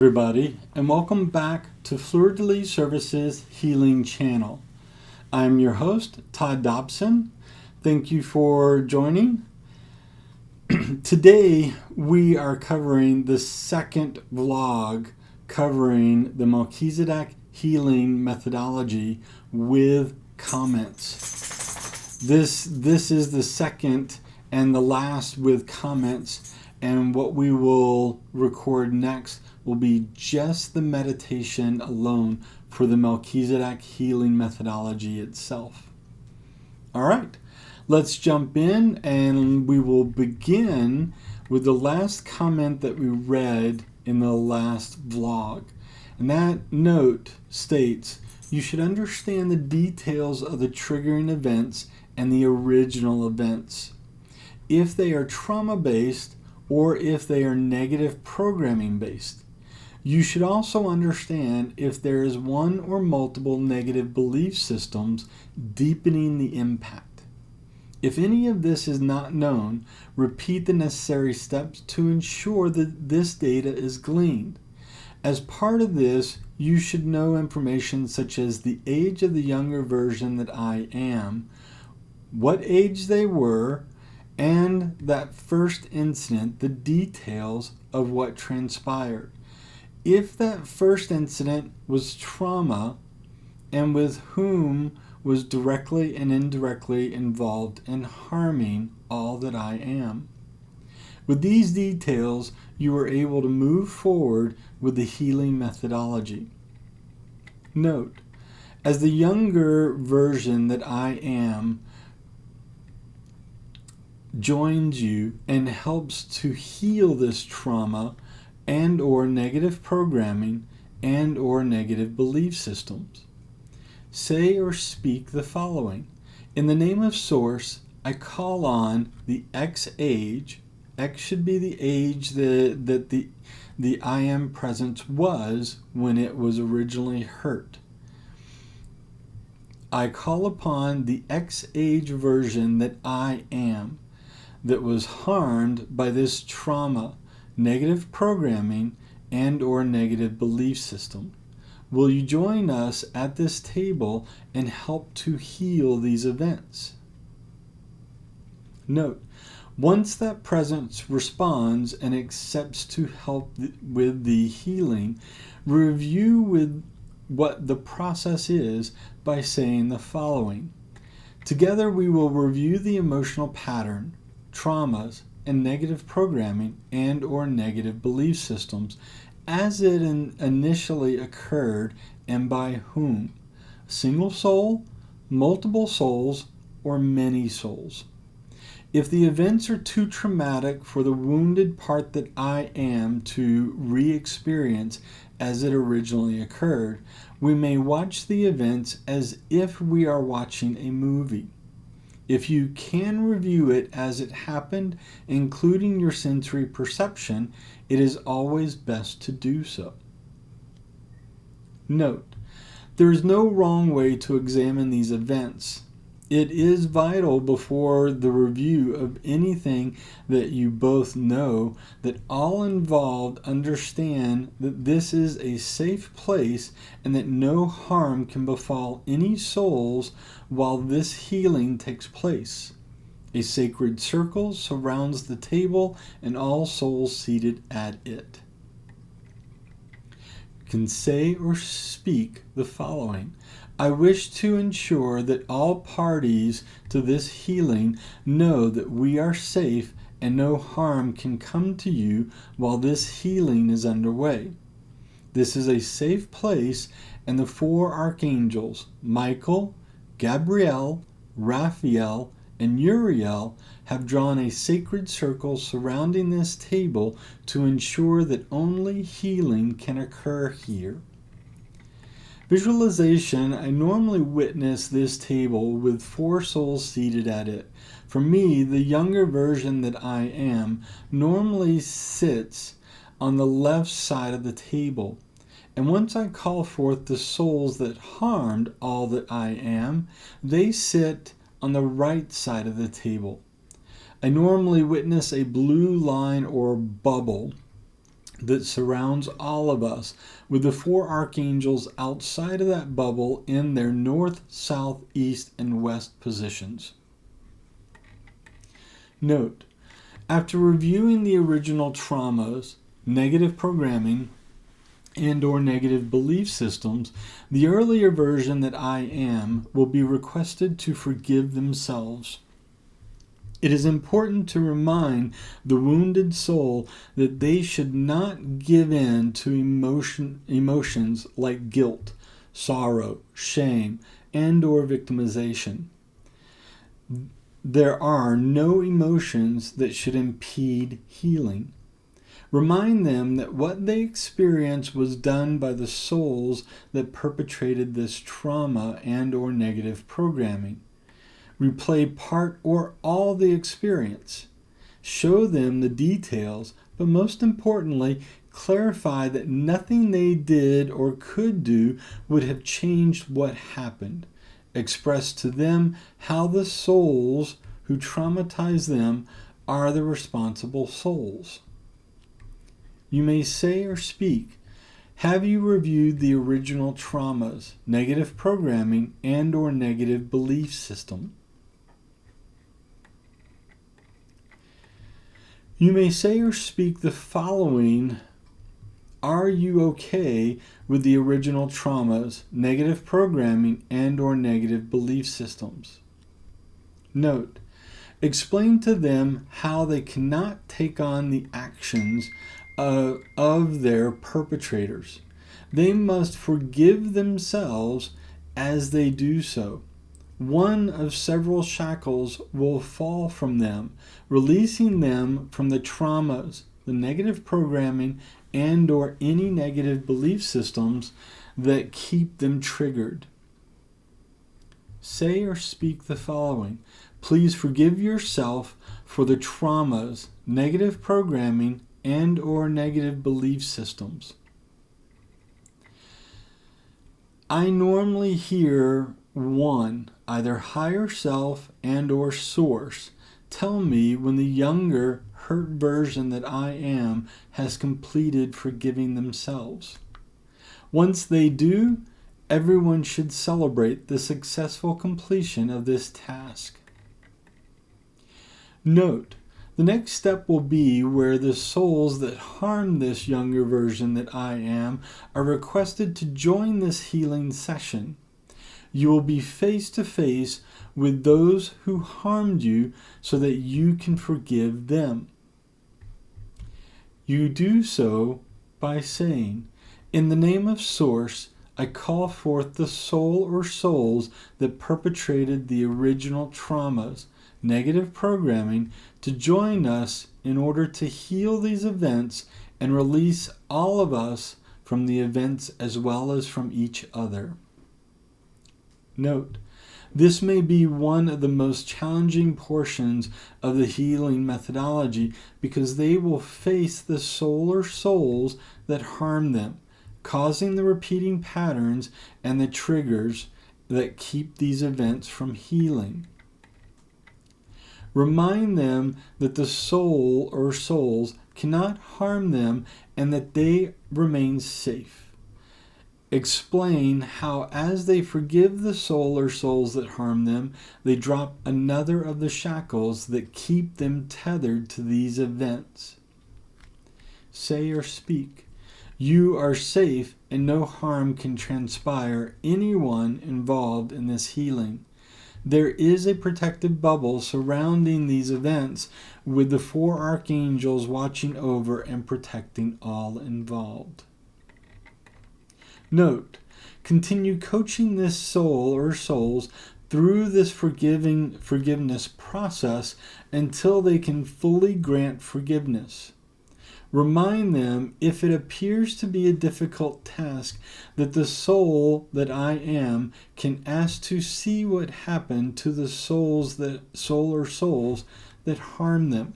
Everybody, and welcome back to Fleur de Lis Services Healing Channel. I'm your host, Todd Dobson. Thank you for joining. Today, we are covering the second vlog covering the Melchizedek Healing Methodology with comments. This is the second and the last with comments, and what we will record next will be just the meditation alone for the Melchizedek Healing Methodology itself. All right, let's jump in, and we will begin with the last comment that we read in the last vlog. And that note states, you should understand the details of the triggering events and the original events. If they are trauma-based or if they are negative programming-based. You should also understand if there is one or multiple negative belief systems deepening the impact. If any of this is not known, repeat the necessary steps to ensure that this data is gleaned. As part of this, you should know information such as the age of the younger version that I am, what age they were, and that first incident, the details of what transpired. If that first incident was trauma, and with whom was directly and indirectly involved in harming all that I am. With these details, you are able to move forward with the healing methodology. Note, as the younger version that I am joins you and helps to heal this trauma and or negative programming and or negative belief systems. Say or speak the following. In the name of Source, I call on the X age. X should be the age that the I am presence was when it was originally hurt. I call upon the X age version that I am that was harmed by this trauma, negative programming, and or negative belief system. Will you join us at this table and help to heal these events? Note, once that presence responds and accepts to help with the healing, review with what the process is by saying the following. Together we will review the emotional pattern, traumas, and negative programming and or negative belief systems as it initially occurred and by whom. A single soul, multiple souls, or many souls. If the events are too traumatic for the wounded part that I am to re-experience as it originally occurred, we may watch the events as if we are watching a movie. If you can review it as it happened, including your sensory perception, it is always best to do so. Note, there is no wrong way to examine these events. It is vital before the review of anything that you both know that all involved understand that this is a safe place and that no harm can befall any souls while this healing takes place. A sacred circle surrounds the table and all souls seated at it. You can say or speak the following. I wish to ensure that all parties to this healing know that we are safe and no harm can come to you while this healing is underway. This is a safe place, and the four archangels, Michael, Gabriel, Raphael, and Uriel, have drawn a sacred circle surrounding this table to ensure that only healing can occur here. Visualization, I normally witness this table with four souls seated at it. For me, the younger version that I am normally sits on the left side of the table. And once I call forth the souls that harmed all that I am, they sit on the right side of the table. I normally witness a blue line or bubble that surrounds all of us, with the four archangels outside of that bubble in their north, south, east, and west positions. Note, after reviewing the original traumas, negative programming, and/or negative belief systems, the earlier version that I am will be requested to forgive themselves. It is important to remind the wounded soul that they should not give in to emotions like guilt, sorrow, shame, and/or victimization. There are no emotions that should impede healing. Remind them that what they experienced was done by the souls that perpetrated this trauma and/or negative programming. Replay part or all the experience. Show them the details, but most importantly, clarify that nothing they did or could do would have changed what happened. Express to them how the souls who traumatized them are the responsible souls. You may say or speak, have you reviewed the original traumas, negative programming, and/or negative belief system? You may say or speak the following. Are you okay with the original traumas, negative programming, and/or negative belief systems? Note, explain to them how they cannot take on the actions of their perpetrators. They must forgive themselves as they do so. One of several shackles will fall from them, releasing them from the traumas, the negative programming, and/or any negative belief systems that keep them triggered. Say or speak the following. Please forgive yourself for the traumas, negative programming, and/or negative belief systems. I normally hear one, either higher self and/or source, tell me when the younger, hurt version that I am has completed forgiving themselves. Once they do, everyone should celebrate the successful completion of this task. Note, the next step will be where the souls that harm this younger version that I am are requested to join this healing session. You will be face to face with those who harmed you so that you can forgive them. You do so by saying, in the name of Source, I call forth the soul or souls that perpetrated the original traumas, negative programming, to join us in order to heal these events and release all of us from the events as well as from each other. Note, this may be one of the most challenging portions of the healing methodology because they will face the soul or souls that harm them, causing the repeating patterns and the triggers that keep these events from healing. Remind them that the soul or souls cannot harm them and that they remain safe. Explain how as they forgive the soul or souls that harm them, they drop another of the shackles that keep them tethered to these events. Say or speak, you are safe and no harm can transpire anyone involved in this healing. There is a protective bubble surrounding these events with the four archangels watching over and protecting all involved. Note, continue coaching this soul or souls through this forgiveness process until they can fully grant forgiveness. Remind them, if it appears to be a difficult task, that the soul that I am can ask to see what happened to the soul or souls that harm them.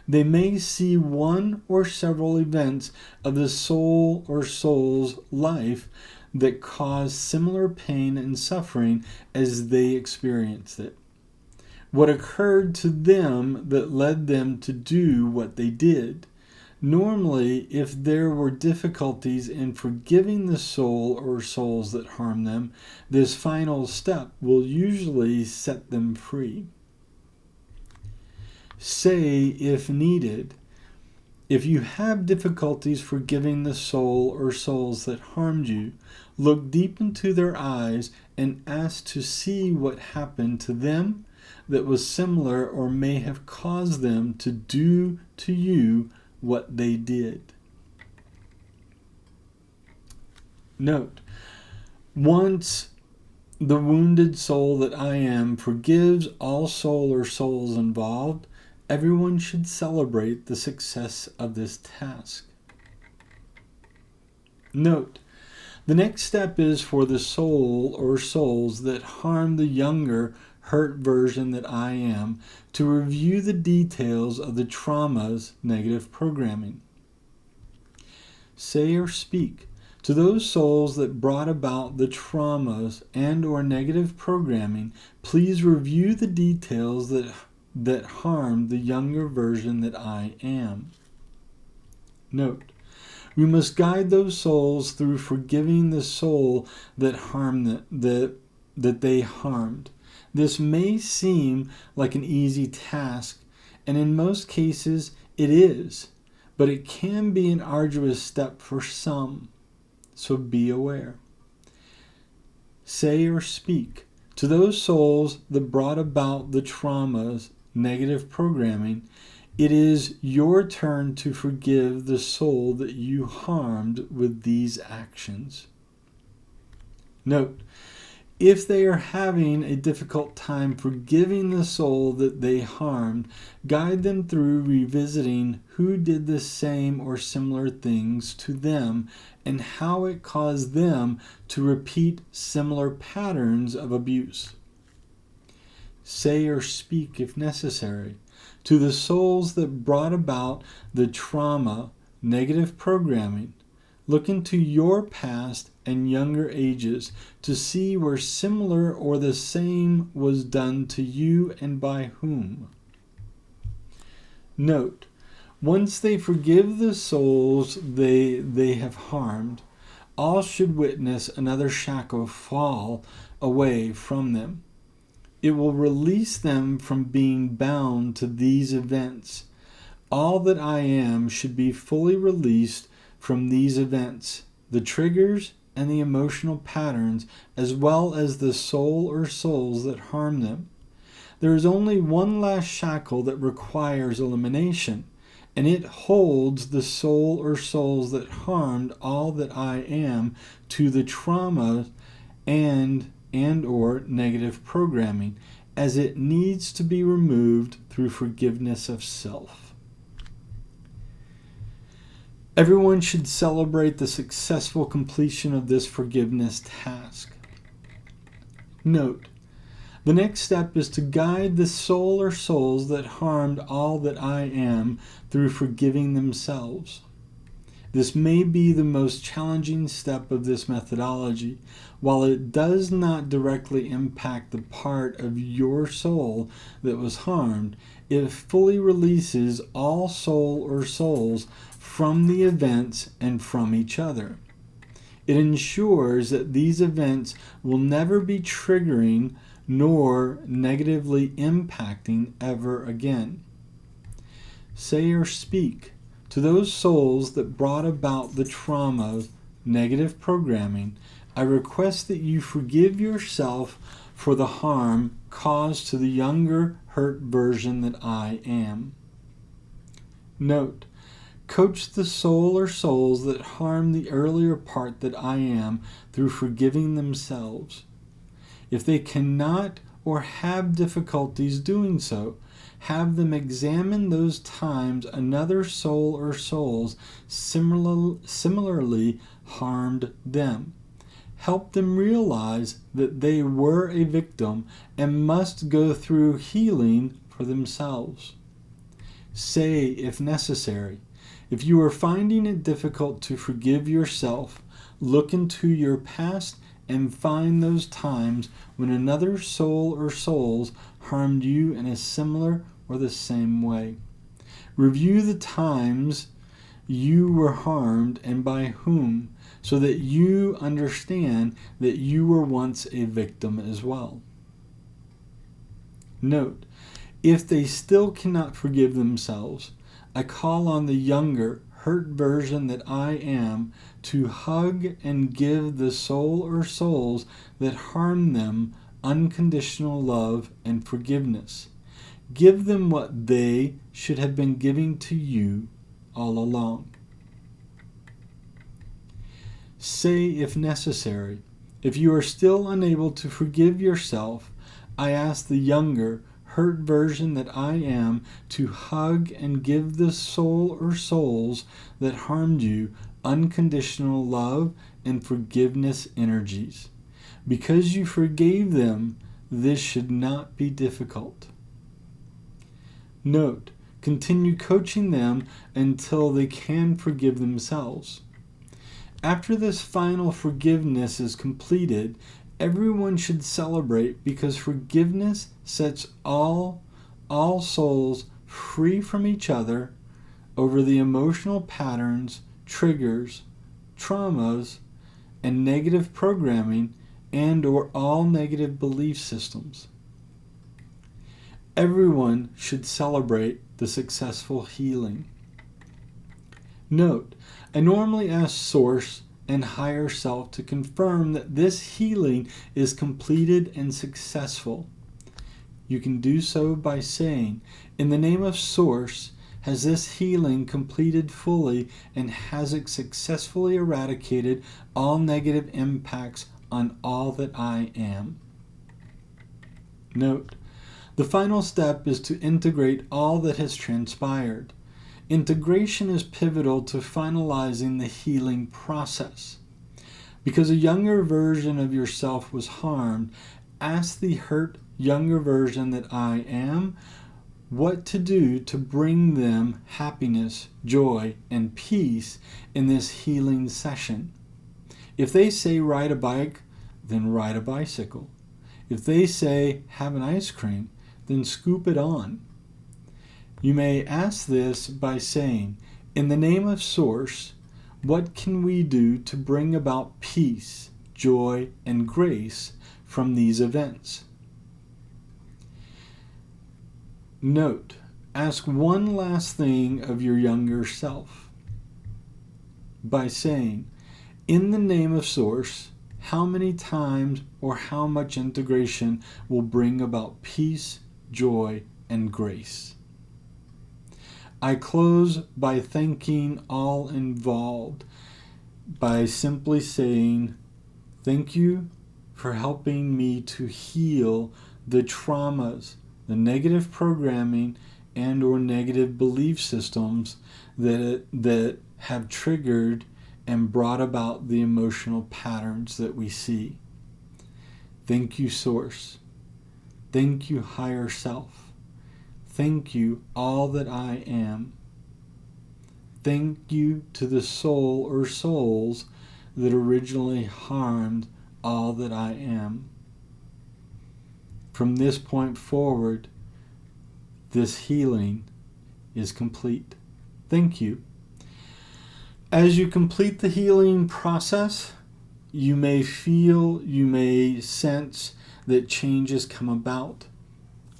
They may see one or several events of the soul or soul's life that cause similar pain and suffering as they experienced it. What occurred to them that led them to do what they did. Normally, if there were difficulties in forgiving the soul or souls that harm them, this final step will usually set them free. Say, if needed, if you have difficulties forgiving the soul or souls that harmed you, look deep into their eyes and ask to see what happened to them that was similar or may have caused them to do to you what they did. Note, once the wounded soul that I am forgives all soul or souls involved, everyone should celebrate the success of this task. Note, the next step is for the soul or souls that harm the younger, hurt version that I am to review the details of the trauma's negative programming. Say or speak to those souls that brought about the traumas and or negative programming, please review the details that harmed the younger version that I am. Note, we must guide those souls through forgiving the soul that harmed that they harmed. This may seem like an easy task, and in most cases it is, but it can be an arduous step for some, so be aware. Say or speak to those souls that brought about the trauma's negative programming, it is your turn to forgive the soul that you harmed with these actions. Note, if they are having a difficult time forgiving the soul that they harmed, guide them through revisiting who did the same or similar things to them and how it caused them to repeat similar patterns of abuse. Say or speak, if necessary, to the souls that brought about the trauma, negative programming. Look into your past and younger ages to see where similar or the same was done to you and by whom. Note, once they forgive the souls they have harmed, all should witness another shackle fall away from them. It will release them from being bound to these events. All that I am should be fully released from these events, the triggers and the emotional patterns, as well as the soul or souls that harm them. There is only one last shackle that requires elimination, and it holds the soul or souls that harmed all that I am to the trauma and or negative programming, as it needs to be removed through forgiveness of self. Everyone should celebrate the successful completion of this forgiveness task. Note, the next step is to guide the soul or souls that harmed all that I am through forgiving themselves. This may be the most challenging step of this methodology. While it does not directly impact the part of your soul that was harmed, it fully releases all soul or souls from the events and from each other. It ensures that these events will never be triggering nor negatively impacting ever again. Say or speak to those souls that brought about the trauma's negative programming, I request that you forgive yourself for the harm caused to the younger, hurt version that I am. Note, coach the soul or souls that harm the earlier part that I am through forgiving themselves. If they cannot or have difficulties doing so, have them examine those times another soul or souls similarly harmed them. Help them realize that they were a victim and must go through healing for themselves. Say, if necessary, if you are finding it difficult to forgive yourself, look into your past and find those times when another soul or souls harmed you in a similar or the same way. Review the times you were harmed and by whom, so that you understand that you were once a victim as well. Note, if they still cannot forgive themselves, I call on the younger, hurt version that I am to hug and give the soul or souls that harmed them unconditional love and forgiveness. Give them what they should have been giving to you all along. Say, if necessary, if you are still unable to forgive yourself, I ask the younger, hurt version that I am to hug and give the soul or souls that harmed you unconditional love and forgiveness energies. Because you forgave them, this should not be difficult. Note, continue coaching them until they can forgive themselves. After this final forgiveness is completed, everyone should celebrate because forgiveness sets all souls free from each other over the emotional patterns, triggers, traumas, and negative programming and or all negative belief systems. Everyone should celebrate the successful healing. Note, I normally ask Source and Higher Self to confirm that this healing is completed and successful. You can do so by saying, in the name of Source, has this healing completed fully and has it successfully eradicated all negative impacts on all that I am? Note, the final step is to integrate all that has transpired. Integration is pivotal to finalizing the healing process. Because a younger version of yourself was harmed, ask the hurt younger version that I am what to do to bring them happiness, joy, and peace in this healing session. If they say ride a bike, then ride a bicycle. If they say have an ice cream, then scoop it on. You may ask this by saying, in the name of Source, what can we do to bring about peace, joy, and grace from these events? Note, ask one last thing of your younger self by saying, in the name of Source, how many times or how much integration will bring about peace, joy, and grace? I close by thanking all involved by simply saying, thank you for helping me to heal the traumas, the negative programming, and or negative belief systems that have triggered and brought about the emotional patterns that we see. Thank you, Source. Thank you, Higher Self. Thank you, all that I am. Thank you to the soul or souls that originally harmed all that I am. From this point forward, this healing is complete. Thank you. As you complete the healing process, you may feel, you may sense that changes come about.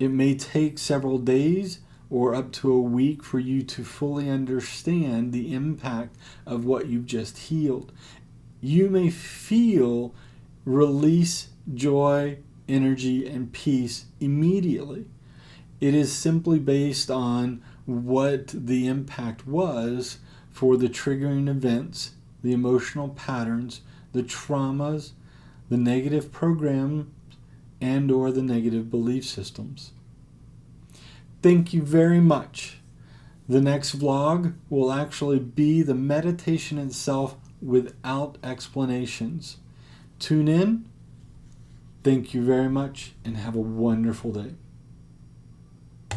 It may take several days or up to a week for you to fully understand the impact of what you've just healed. You may feel release, joy, energy, and peace immediately. It is simply based on what the impact was for the triggering events, the emotional patterns, the traumas, the negative programs, and or the negative belief systems. Thank you very much. The next vlog will actually be the meditation itself without explanations. Tune in. Thank you very much and have a wonderful day.